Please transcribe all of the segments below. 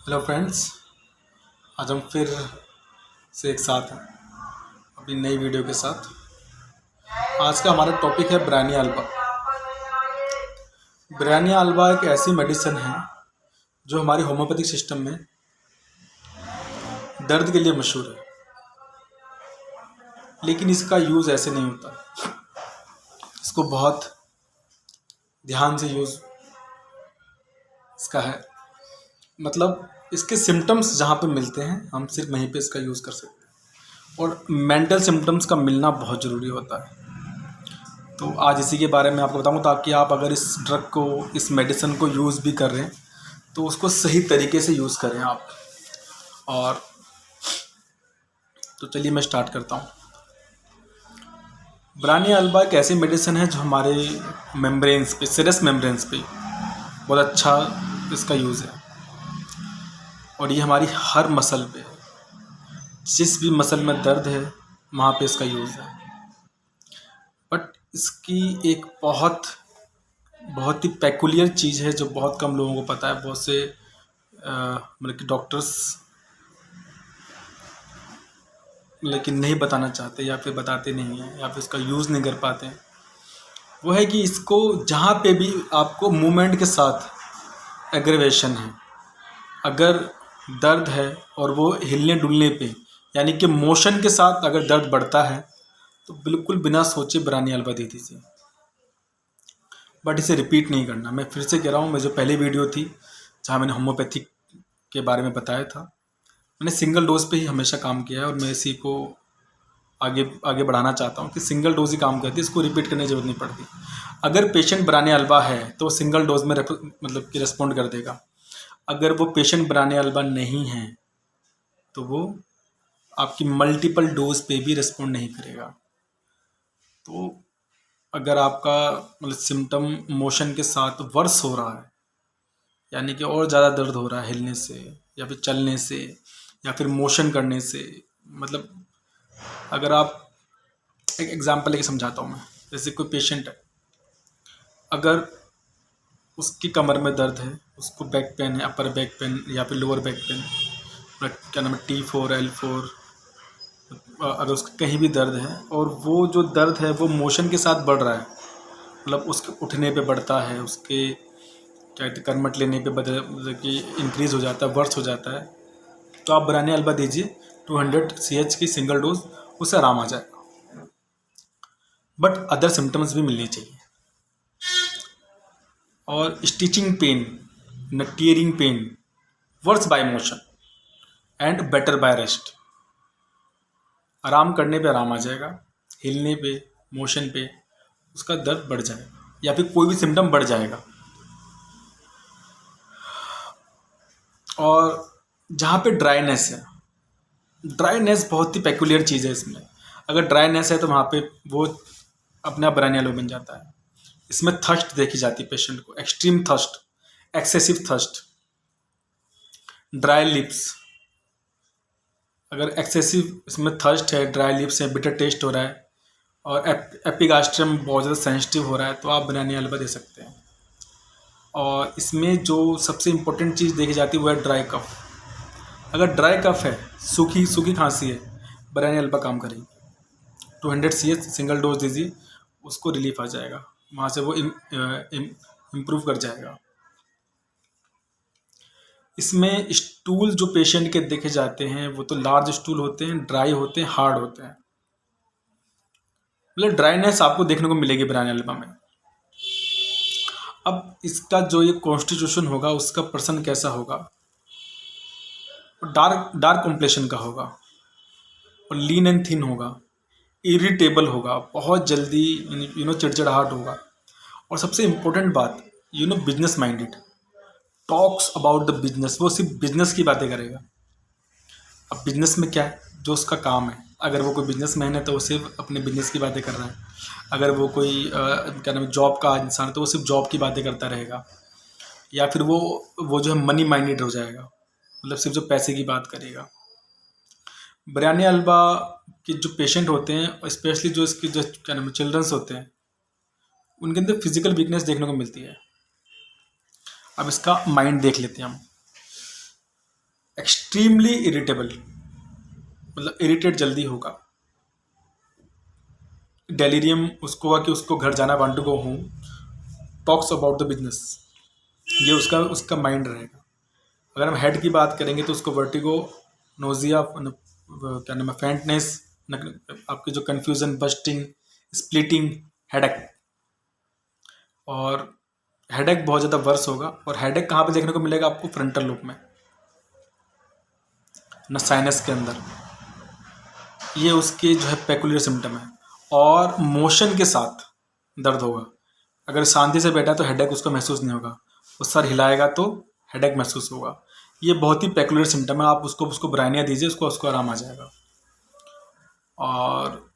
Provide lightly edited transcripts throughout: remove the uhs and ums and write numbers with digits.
Hello friends. आज हम फिर से एक साथ हैं अपनी नई वीडियो के साथ। आज का हमारा टॉपिक है ब्रानिया अल्बा। ब्रानिया अल्बा एक ऐसी मेडिसिन है जो हमारी होम्योपैथिक सिस्टम में दर्द के लिए मशहूर है, लेकिन इसका यूज़ ऐसे नहीं होता। इसको बहुत ध्यान से यूज़ इसका है, मतलब इसके सिम्टम्स जहाँ पे मिलते हैं हम सिर्फ वहीं पे इसका यूज़ कर सकते हैं, और मेंटल सिम्टम्स का मिलना बहुत ज़रूरी होता है। तो आज इसी के बारे में आपको बताऊंगा, ताकि आप अगर इस ड्रग को, इस मेडिसिन को यूज़ भी कर रहे हैं तो उसको सही तरीके से यूज़ करें आप। और तो चलिए मैं स्टार्ट करता हूँ। ब्रानिया अल्बा एक ऐसी मेडिसिन है जो हमारे मेम्ब्रेन्स पे, सीरस मेम्ब्रेन्स पे बहुत अच्छा इसका यूज़ है, और ये हमारी हर मसल पे, जिस भी मसल में दर्द है वहाँ पे इसका यूज़ है। बट इसकी एक बहुत बहुत ही पेकुलियर चीज़ है जो बहुत कम लोगों को पता है। बहुत से मतलब कि डॉक्टर्स लेकिन नहीं बताना चाहते, या फिर बताते नहीं हैं, या फिर इसका यूज़ नहीं कर पाते हैं। वो है कि इसको जहाँ पे भी आपको मूवमेंट के साथ एग्रेवेशन है, अगर दर्द है और वो हिलने डुलने पे, यानी कि मोशन के साथ अगर दर्द बढ़ता है, तो बिल्कुल बिना सोचे ब्रानिया अल्बा दे दीजिए। बट इसे रिपीट नहीं करना। मैं फिर से कह रहा हूँ, मैं जो पहली वीडियो थी जहाँ मैंने होम्योपैथिक के बारे में बताया था, मैंने सिंगल डोज पे ही हमेशा काम किया है, और मैं इसी को आगे आगे बढ़ाना चाहता हूँ कि सिंगल डोज ही काम करती है, इसको रिपीट करने की ज़रूरत नहीं पड़ती। अगर पेशेंट ब्रानिया अल्बा है तो सिंगल डोज में मतलब कि रिस्पॉन्ड कर देगा। अगर वो पेशेंट ब्रानिया अल्बा नहीं है तो वो आपकी मल्टीपल डोज पे भी रिस्पॉन्ड नहीं करेगा। तो अगर आपका मतलब सिम्टम मोशन के साथ वर्स हो रहा है, यानी कि और ज़्यादा दर्द हो रहा है हिलने से, या फिर चलने से, या फिर मोशन करने से, मतलब अगर आप, एक एग्जांपल लेके समझाता हूँ मैं। जैसे कोई पेशेंट है, अगर उसकी कमर में दर्द है, उसको बैक पेन है, अपर बैक पेन या फिर लोअर बैक पेन, क्या नाम है, T4 L4, अगर उसका कहीं भी दर्द है और वो जो दर्द है वो मोशन के साथ बढ़ रहा है, मतलब उसके उठने पे बढ़ता है, उसके क्या कहते हैं कर्मट लेने पे बदल, मतलब कि इंक्रीज़ हो जाता है, वर्स हो जाता है, तो आप ब्रानिया अल्बा दीजिए 200 CH की सिंगल डोज, उससे आराम आ जाएगा। बट अदर सिम्टम्स भी मिलने चाहिए। और स्टिचिंग पेन, न tearing pain, worse by motion and better by rest. आराम करने पे आराम आ जाएगा, हिलने पे, मोशन पे उसका दर्द बढ़ जाएगा, या फिर कोई भी सिम्टम बढ़ जाएगा। और जहाँ पे ड्राइनेस है, ड्राइनेस बहुत ही पेकुलियर चीज़ है इसमें। अगर ड्राइनेस है तो वहाँ पे वो अपने आप ब्रानिया अल्बा बन जाता है। इसमें थर्स्ट देखी जाती है पेशेंट को, extreme thirst, excessive thirst, dry lips. अगर एक्सेसिव इसमें थर्स्ट है, ड्राई लिप्स है, बिटर टेस्ट हो रहा है, और एपिगास्ट्रम बहुत ज़्यादा सेंसिटिव हो रहा है, तो आप ब्रानिया अल्बा दे सकते हैं। और इसमें जो सबसे इम्पोर्टेंट चीज़ देखी जाती है वो है ड्राई कफ। अगर ड्राई कफ है, सूखी सूखी खांसी है, ब्रानिया अल्बा काम करेगी। 200 CH सिंगल डोज दीजिए, उसको रिलीफ आ जाएगा, वहाँ से वो इम्प्रूव कर जाएगा। इसमें स्टूल जो पेशेंट के देखे जाते हैं वो तो लार्ज स्टूल होते हैं, ड्राई होते हैं, हार्ड होते हैं। मतलब ड्राइनेस आपको देखने को मिलेगी ब्रानिया अल्बा में। अब इसका जो ये कॉन्स्टिट्यूशन होगा, उसका पर्सन कैसा होगा, डार्क डार्क कॉम्प्लेक्शन का होगा, और लीन एंड थिन होगा, इरिटेबल होगा, बहुत जल्दी चिड़चिड़ाहट होगा, और सबसे इम्पोर्टेंट बात, business minded, talks about the business, वो सिर्फ बिजनेस की बातें करेगा। अब बिजनेस में क्या है, जो उसका काम है, अगर वो कोई बिजनेसमैन है तो वो सिर्फ अपने बिजनेस की बातें कर रहा है। अगर वो कोई क्या नाम है, जॉब का इंसान है, तो वो सिर्फ जॉब की बातें करता रहेगा। या फिर वो जो है मनी माइंडेड हो जाएगा, मतलब सिर्फ जो पैसे की बात करेगा। ब्रानिया अल्बा के जो पेशेंट होते हैं, स्पेशली जो इसके जो क्या नाम है चिल्ड्रंस होते हैं, उनके अंदर फिजिकल वीकनेस देखने को मिलती है। अब इसका माइंड देख लेते हैं हम। एक्सट्रीमली इरिटेबल, मतलब इरिटेट जल्दी होगा। डेलीरियम उसको हुआ कि उसको घर जाना, want to go home, talks about the business, ये उसका उसका माइंड रहेगा। अगर हम हेड की बात करेंगे तो उसको वर्टिगो, नोजिया, क्या नाम है, फेंटनेस, आपके जो कन्फ्यूजन, बस्टिंग, स्प्लिटिंग, हेडेक। और हेडेक बहुत ज़्यादा वर्स होगा। और हेडेक कहाँ पे देखने को मिलेगा आपको? फ्रंटल लोब में, ना साइनस के अंदर। ये उसके जो है पेकुलियर सिम्टम है। और मोशन के साथ दर्द होगा। अगर शांति से बैठा है तो हेडेक उसको महसूस नहीं होगा, वो सर हिलाएगा तो हेडेक महसूस होगा। ये बहुत ही पेकुलियर सिम्टम है। आप उसको ब्राइनिया दीजिए, उसको आराम आ जाएगा। और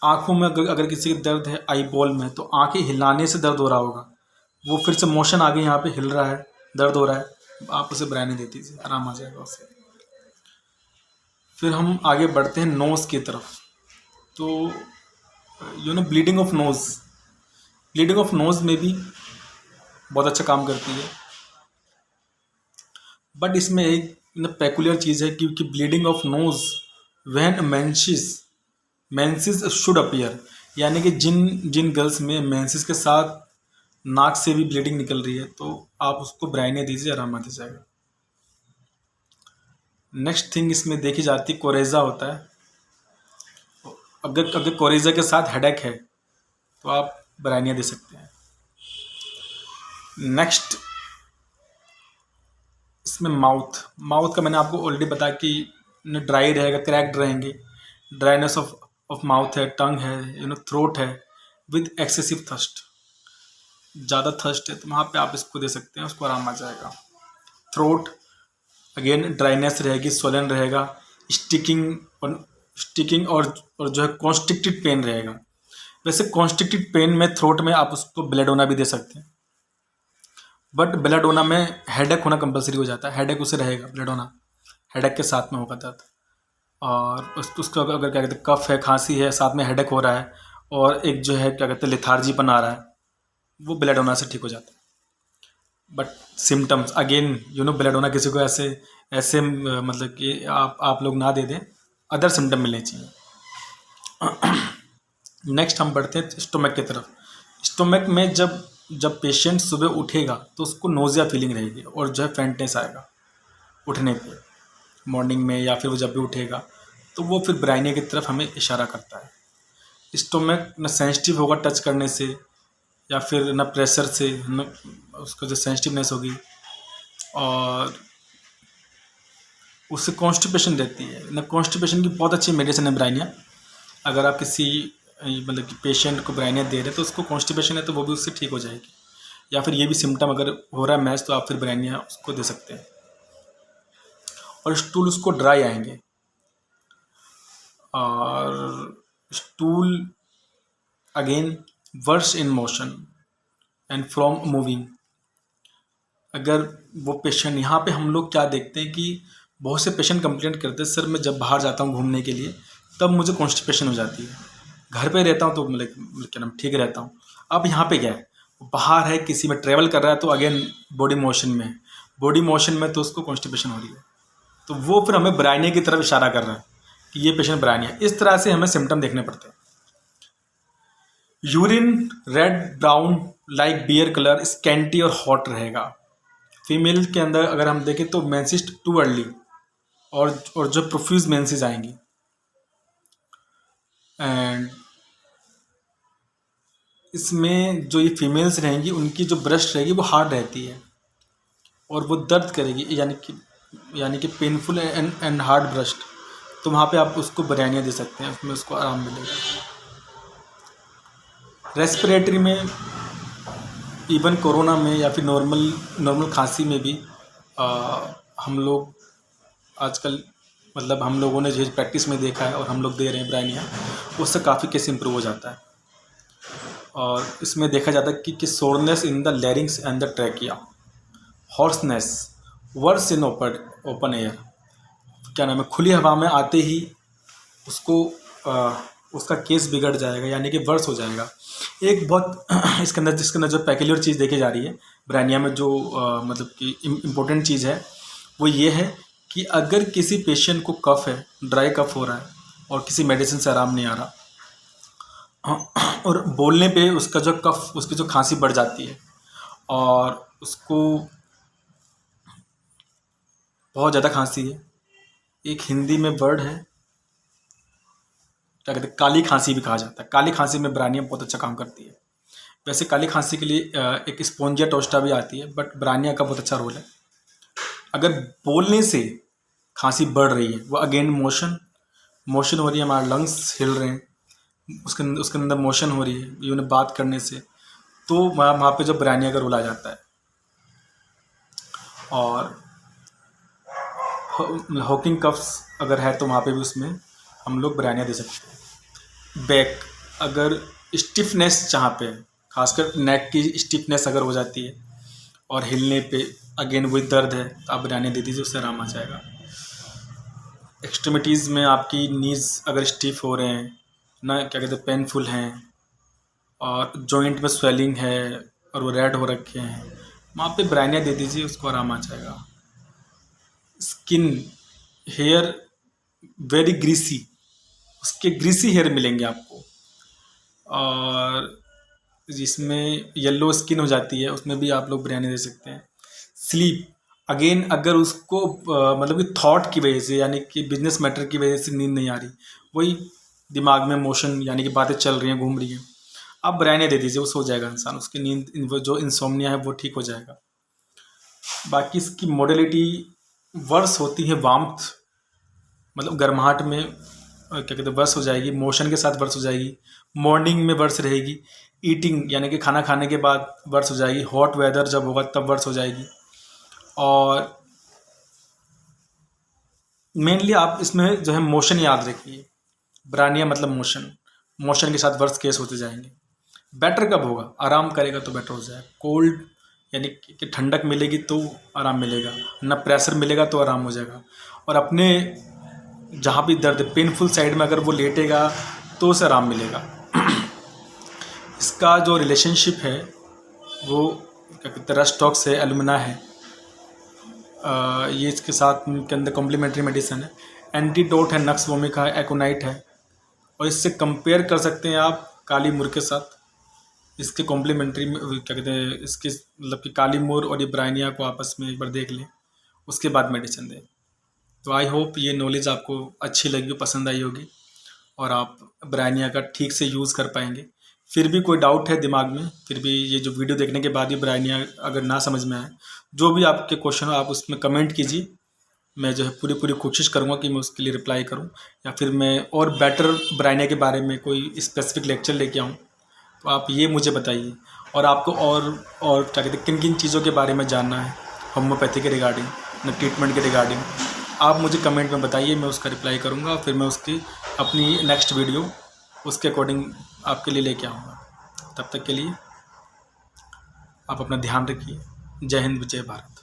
आँखों में अगर किसी के दर्द है आई बॉल में, तो आँखें हिलाने से दर्द हो रहा होगा, वो फिर से मोशन आगे यहाँ पे हिल रहा है, दर्द हो रहा है, आप उसे ब्राइनिया दे दीजिए, आराम आ जाएगा उससे। फिर हम आगे बढ़ते हैं नोज़ की तरफ। तो bleeding of nose, bleeding of nose में भी बहुत अच्छा काम करती है। बट इसमें एक पेकुलियर चीज़ है, क्योंकि bleeding of nose when menses should appear, यानी कि जिन गर्ल्स में मेंसेस के साथ नाक से भी ब्लीडिंग निकल रही है, तो आप उसको ब्राइनिया दीजिए, आराम आ जाएगा। नेक्स्ट थिंग इसमें देखी जाती है, कोरेजा होता है। अगर कोरेजा के साथ हेडेक है तो आप ब्राइनिया दे सकते हैं। नेक्स्ट इसमें माउथ का मैंने आपको ऑलरेडी बताया कि ड्राई रहेगा, क्रैक्ड रहेंगे, ड्राइनेस ऑफ माउथ है, टंग है, थ्रोट है, विद एक्सेसिव थर्स्ट, ज़्यादा थर्स्ट है तो वहाँ पे आप इसको दे सकते हैं, उसको आराम आ जाएगा। थ्रोट अगेन ड्राइनेस रहेगी, स्वोलन रहेगा, स्टिकिंग और जो है कॉन्स्ट्रिक्टेड पेन रहेगा। वैसे कॉन्स्ट्रिक्टेड पेन में थ्रोट में आप उसको बेलेडोना भी दे सकते हैं, बट बेलेडोना में हेडेक होना कंपलसरी हो जाता है, हेडेक उसे रहेगा, बेलेडोना हेडेक के साथ में होगा दर्द। और उसका अगर क्या कहते हैं कफ है, खांसी है, साथ में हेडेक हो रहा है, और एक जो है क्या कहते हैं लेथार्जीपन आ रहा है, वो बेलेडोना से ठीक हो जाता है। बट सिम्टम्स अगेन बेलेडोना किसी को ऐसे मतलब कि आप लोग ना दे दें, अदर सिम्टम मिलने चाहिए। नेक्स्ट हम बढ़ते हैं स्टोमक की तरफ। स्टोमक में जब पेशेंट सुबह उठेगा तो उसको नोजिया फीलिंग रहेगी, और जो है फेंटनेस आएगा उठने पे, मॉर्निंग में या फिर वो जब भी उठेगा, तो वो फिर ब्राइनिया की तरफ हमें इशारा करता है। स्टोमक न सेंसिटिव होगा टच करने से, या फिर न प्रेशर से, न उसको जो सेंसिटिवनेस होगी, और उससे कॉन्स्टिपेशन रहती है। न कॉन्स्टिपेशन की बहुत अच्छी मेडिसिन है ब्राइनिया। अगर आप किसी मतलब कि पेशेंट को ब्राइनिया दे रहे हैं तो उसको कॉन्स्टिपेशन है तो वो भी उससे ठीक हो जाएगी। या फिर ये भी सिम्टम अगर हो रहा है मैच, तो आप फिर ब्राइनिया उसको दे सकते हैं। और स्टूल उसको ड्राई आएंगे, और stool again worse in motion and from moving. अगर वो पेशेंट, यहाँ पे हम लोग क्या देखते हैं कि बहुत से पेशेंट कंप्लेंट करते हैं, सर मैं जब बाहर जाता हूँ घूमने के लिए तब मुझे कॉन्स्टिपेशन हो जाती है, घर पे रहता हूँ तो मतलब क्या नाम ठीक रहता हूँ। अब यहाँ पे क्या है, बाहर है, किसी में ट्रेवल कर रहा है, तो अगेन बॉडी मोशन में है, बॉडी मोशन में तो उसको कॉन्स्टिपेशन हो रही है, तो वो फिर हमें ब्राइनिया की तरफ इशारा कर रहा है कि ये पेशेंट ब्राइनिया। इस तरह से हमें सिम्टम देखने पड़ते हैं। Urine red brown like beer colour, scanty और हॉट रहेगा। फीमेल के अंदर अगर हम देखें तो मेंसेस टू अर्ली, और जो प्रोफ्यूज मेंसेस आएंगी, एंड इसमें जो ये फीमेल्स रहेंगी उनकी जो ब्रेस्ट रहेगी वो हार्ड रहती है, और वो दर्द करेगी, यानी कि पेनफुल एंड हार्ड ब्रेस्ट, तो वहाँ पे आप उसको ब्राइनिया दे सकते हैं, उसमें उसको आराम मिलेगा। रेस्पिरेटरी में इवन कोरोना में या फिर नॉर्मल खांसी में भी हम लोग आजकल, मतलब हम लोगों ने जो प्रैक्टिस में देखा है और हम लोग दे रहे हैं ब्राइनिया, उससे काफ़ी केस इंप्रूव हो जाता है। और इसमें देखा जाता है कि soreness in the larynx and the trachea, hoarseness worse in open air, क्या नाम है, खुली हवा में आते ही उसको उसका केस बिगड़ जाएगा, यानी कि वर्स हो जाएगा। एक बहुत जिसके अंदर जो पेक्यूलियर चीज़ देखी जा रही है ब्राइनिया में, जो मतलब कि इम्पोर्टेंट चीज़ है, वो ये है कि अगर किसी पेशेंट को कफ है, ड्राई कफ हो रहा है और किसी मेडिसिन से आराम नहीं आ रहा और बोलने पे उसका जो कफ, उसकी जो खांसी बढ़ जाती है और उसको बहुत ज़्यादा खांसी है, एक हिंदी में वर्ड है, क्या कहते हैं, काली खांसी भी कहा जाता है। काली खांसी में ब्रानिया बहुत अच्छा काम करती है। वैसे काली खांसी के लिए एक स्पोंजिया टोस्टा भी आती है, बट ब्रानिया का बहुत अच्छा रोल है। अगर बोलने से खांसी बढ़ रही है, वो अगेन मोशन हो रही है, हमारे लंग्स हिल रहे हैं, उसके अंदर मोशन हो रही है यूँ बात करने से, तो वहाँ पे जो ब्रानिया का रोल आ जाता है। और हॉकिंग कफ्स अगर है तो वहाँ पे भी उसमें हम लोग ब्रानिया दे सकते हैं। बैक, अगर स्टिफनेस जहाँ पे है, खासकर नेक की स्टिफनेस अगर हो जाती है और हिलने पे अगेन वही दर्द है, तो आप ब्रानिया दे दीजिए, उससे आराम आ जाएगा। एक्सट्रीमिटीज़ में आपकी नीज़ अगर स्टिफ हो रहे हैं ना, क्या कहते हैं, पेनफुल हैं और जॉइंट में स्वेलिंग है और वो रेड हो रखे हैं, वहाँ पे ब्रानिया दे दीजिए, उसको आराम आ जाएगा। स्किन, हेयर वेरी ग्रीसी, उसके ग्रीसी हेयर मिलेंगे आपको। और जिसमें येलो स्किन हो जाती है, उसमें भी आप लोग ब्रानिया दे सकते हैं। स्लीप, अगेन अगर उसको मतलब कि थॉट की वजह से, यानी कि बिजनेस मैटर की वजह से नींद नहीं आ रही, वही दिमाग में मोशन यानी कि बातें चल रही हैं, घूम रही हैं, आप ब्रानिया दे दीजिए, वो सो जाएगा इंसान, उसकी नींद, वो जो इंसोम्निया है वो ठीक हो जाएगा। बाकी इसकी मोडेलिटी वर्स होती है, वार्मथ मतलब गर्माहट में क्या कहते हैं वर्स हो जाएगी, मोशन के साथ वर्स हो जाएगी, मॉर्निंग में वर्स रहेगी, ईटिंग यानी कि खाना खाने के बाद वर्स हो जाएगी, हॉट वेदर जब होगा तब वर्स हो जाएगी। और मेनली आप इसमें जो है मोशन याद रखिए, ब्रानिया मतलब मोशन के साथ वर्स केस होते जाएंगे। बेटर कब होगा, आराम करेगा तो बेटर हो जाएगा। कोल्ड यानी कि ठंडक मिलेगी तो आराम मिलेगा, ना प्रेशर मिलेगा तो आराम हो जाएगा। और अपने जहाँ भी दर्द पेनफुल साइड में अगर वो लेटेगा तो उसे आराम मिलेगा। इसका जो रिलेशनशिप है वो क्या कहते हैं, रस्टॉक्स है, एलुमिना है, ये इसके साथ के अंदर कॉम्प्लीमेंट्री मेडिसिन है। एंटीडोट है, नक्स वोमिका है, एकोनाइट है, और इससे कंपेयर कर सकते हैं आप काली मुर के साथ। इसके कॉम्प्लीमेंट्री में क्या कहते हैं, इसके मतलब कि काली मुर और ये ब्रानिया को आपस में एक बार देख लें, उसके बाद मेडिसिन दें। तो आई होप ये नॉलेज आपको अच्छी लगी, पसंद आई होगी और आप ब्रानिया का ठीक से यूज़ कर पाएंगे। फिर भी कोई डाउट है दिमाग में, फिर भी ये जो वीडियो देखने के बाद ही ब्रानिया अगर ना समझ में आए, जो भी आपके क्वेश्चन हो आप उसमें कमेंट कीजिए। मैं जो है पूरी कोशिश करूँगा कि मैं उसके लिए रिप्लाई करूँ, या फिर मैं और बेटर ब्रानिया के बारे में कोई स्पेसिफिक लेक्चर लेके आऊँ, तो आप ये मुझे बताइए। और आपको और क्या कहते हैं, किन किन चीज़ों के बारे में जानना है, होम्योपैथी के रिगार्डिंग, न ट्रीटमेंट के रिगार्डिंग, आप मुझे कमेंट में बताइए, मैं उसका रिप्लाई करूँगा। फिर मैं उसकी अपनी नेक्स्ट वीडियो उसके अकॉर्डिंग आपके लिए लेके आऊँगा। तब तक के लिए आप अपना ध्यान रखिए। जय हिंद, जय भारत।